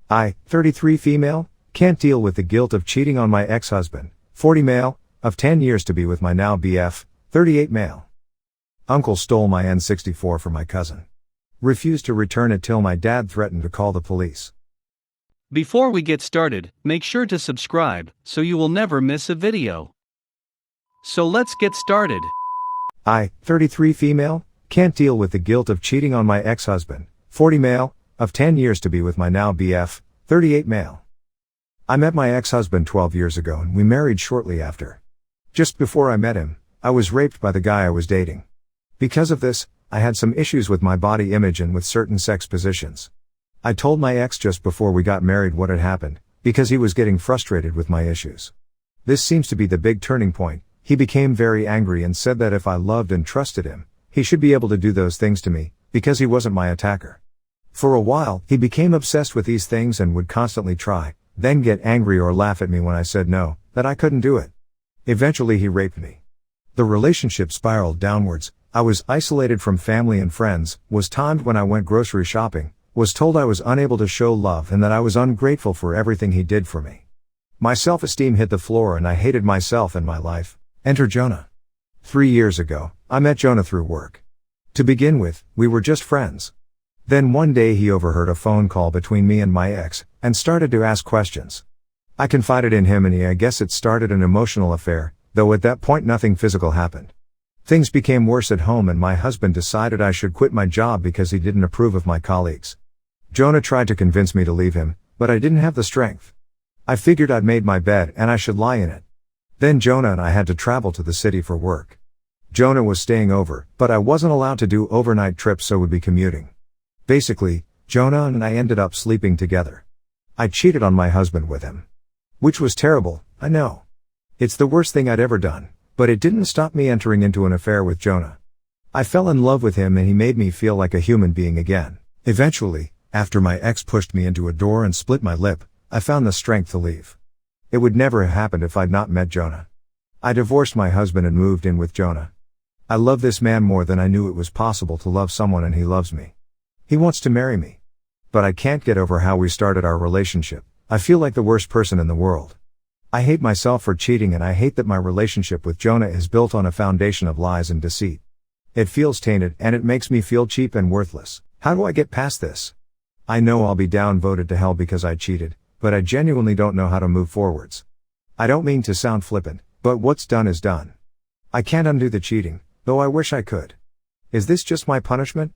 I, 33 female, can't deal with the guilt of cheating on my ex-husband, 40 male, of 10 years to be with my now BF, 38 male. Uncle stole my N64 from my cousin. Refused to return it till my dad threatened to call the police. Before we get started, make sure to subscribe so you will never miss a video. So let's get started. I, 33 female, can't deal with the guilt of cheating on my ex-husband, 40 male, of 10 years to be with my now BF, 38 male. I met my ex-husband 12 years ago and we married shortly after. Just before I met him, I was raped by the guy I was dating. Because of this, I had some issues with my body image and with certain sex positions. I told my ex just before we got married what had happened, because he was getting frustrated with my issues. This seems to be the big turning point. He became very angry and said that if I loved and trusted him, he should be able to do those things to me, because he wasn't my attacker. For a while, he became obsessed with these things and would constantly try, then get angry or laugh at me when I said no, that I couldn't do it. Eventually he raped me. The relationship spiraled downwards. I was isolated from family and friends, was taunted when I went grocery shopping, was told I was unable to show love and that I was ungrateful for everything he did for me. My self-esteem hit the floor and I hated myself and my life. Enter Jonah. 3 years ago, I met Jonah through work. To begin with, we were just friends. Then one day he overheard a phone call between me and my ex, and started to ask questions. I confided in him and I guess it started an emotional affair, though at that point nothing physical happened. Things became worse at home and my husband decided I should quit my job because he didn't approve of my colleagues. Jonah tried to convince me to leave him, but I didn't have the strength. I figured I'd made my bed and I should lie in it. Then Jonah and I had to travel to the city for work. Jonah was staying over, but I wasn't allowed to do overnight trips so would be commuting. Basically, Jonah and I ended up sleeping together. I cheated on my husband with him. Which was terrible, I know. It's the worst thing I'd ever done, but it didn't stop me entering into an affair with Jonah. I fell in love with him and he made me feel like a human being again. Eventually, after my ex pushed me into a door and split my lip, I found the strength to leave. It would never have happened if I'd not met Jonah. I divorced my husband and moved in with Jonah. I love this man more than I knew it was possible to love someone and he loves me. He wants to marry me. But I can't get over how we started our relationship. I feel like the worst person in the world. I hate myself for cheating and I hate that my relationship with Jonah is built on a foundation of lies and deceit. It feels tainted and it makes me feel cheap and worthless. How do I get past this? I know I'll be downvoted to hell because I cheated, but I genuinely don't know how to move forwards. I don't mean to sound flippant, but what's done is done. I can't undo the cheating, though I wish I could. Is this just my punishment?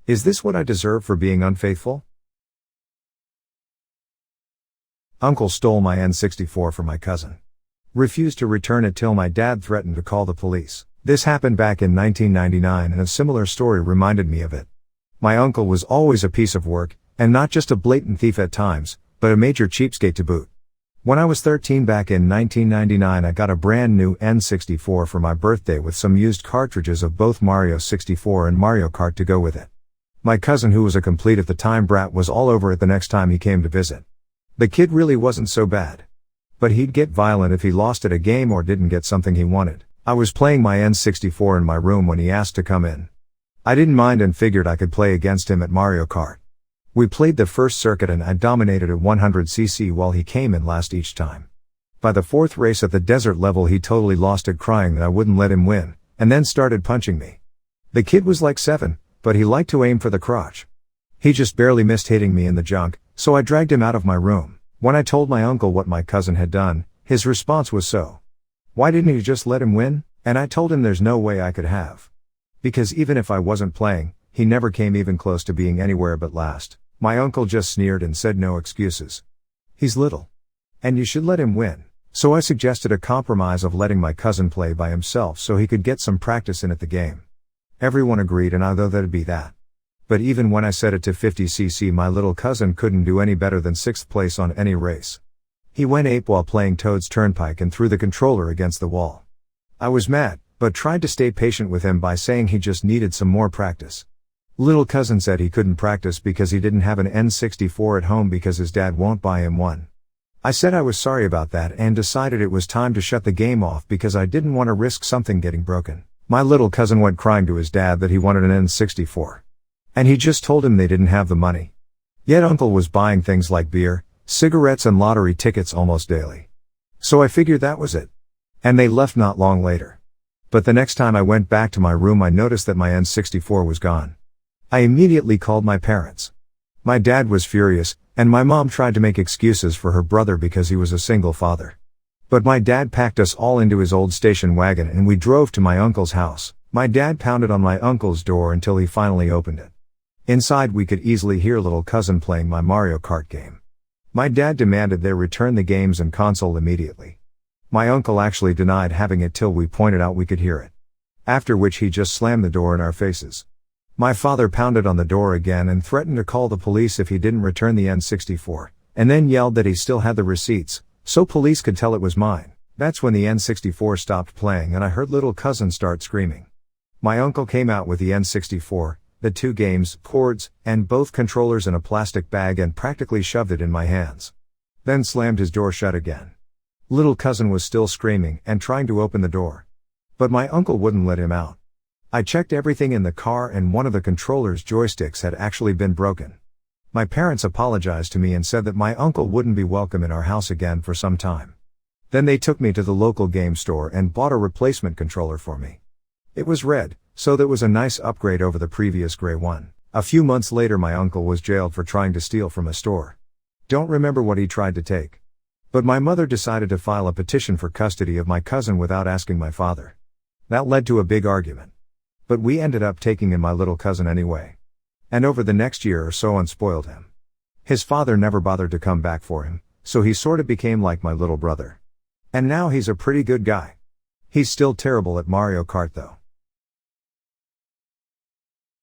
Is this what I deserve for being unfaithful? Uncle stole my N64 from my cousin. Refused to return it till my dad threatened to call the police. This happened back in 1999 and a similar story reminded me of it. My uncle was always a piece of work, and not just a blatant thief at times, but a major cheapskate to boot. When I was 13 back in 1999 I got a brand new N64 for my birthday with some used cartridges of both Mario 64 and Mario Kart to go with it. My cousin, who was a complete at the time brat, was all over it the next time he came to visit. The kid really wasn't so bad. But he'd get violent if he lost at a game or didn't get something he wanted. I was playing my N64 in my room when he asked to come in. I didn't mind and figured I could play against him at Mario Kart. We played the first circuit and I dominated at 100cc while he came in last each time. By the fourth race at the desert level he totally lost it, crying that I wouldn't let him win, and then started punching me. The kid was like 7, but he liked to aim for the crotch. He just barely missed hitting me in the junk, so I dragged him out of my room. When I told my uncle what my cousin had done, his response was, "So, why didn't you just let him win?" And I told him there's no way I could have. Because even if I wasn't playing, he never came even close to being anywhere but last. My uncle just sneered and said no excuses. He's little. And you should let him win. So I suggested a compromise of letting my cousin play by himself so he could get some practice in at the game. Everyone agreed and I thought that'd be that. But even when I set it to 50cc my little cousin couldn't do any better than 6th place on any race. He went ape while playing Toad's Turnpike and threw the controller against the wall. I was mad, but tried to stay patient with him by saying he just needed some more practice. Little cousin said he couldn't practice because he didn't have an N64 at home because his dad won't buy him one. I said I was sorry about that and decided it was time to shut the game off because I didn't want to risk something getting broken. My little cousin went crying to his dad that he wanted an N64. And he just told him they didn't have the money. Yet uncle was buying things like beer, cigarettes and lottery tickets almost daily. So I figured that was it. And they left not long later. But the next time I went back to my room I noticed that my N64 was gone. I immediately called my parents. My dad was furious, and my mom tried to make excuses for her brother because he was a single father. But my dad packed us all into his old station wagon and we drove to my uncle's house. My dad pounded on my uncle's door until he finally opened it. Inside we could easily hear little cousin playing my Mario Kart game. My dad demanded they return the games and console immediately. My uncle actually denied having it till we pointed out we could hear it. After which he just slammed the door in our faces. My father pounded on the door again and threatened to call the police if he didn't return the N64, and then yelled that he still had the receipts, so police could tell it was mine. That's when the N64 stopped playing and I heard little cousin start screaming. My uncle came out with the N64, the 2 games, cords, and both controllers in a plastic bag and practically shoved it in my hands. Then slammed his door shut again. Little cousin was still screaming and trying to open the door. But my uncle wouldn't let him out. I checked everything in the car and one of the controller's joysticks had actually been broken. My parents apologized to me and said that my uncle wouldn't be welcome in our house again for some time. Then they took me to the local game store and bought a replacement controller for me. It was red, so that was a nice upgrade over the previous gray one. A few months later my uncle was jailed for trying to steal from a store. Don't remember what he tried to take. But my mother decided to file a petition for custody of my cousin without asking my father. That led to a big argument. But we ended up taking in my little cousin anyway. And over the next year or so unspoiled him. His father never bothered to come back for him, so he sort of became like my little brother. And now he's a pretty good guy. He's still terrible at Mario Kart though.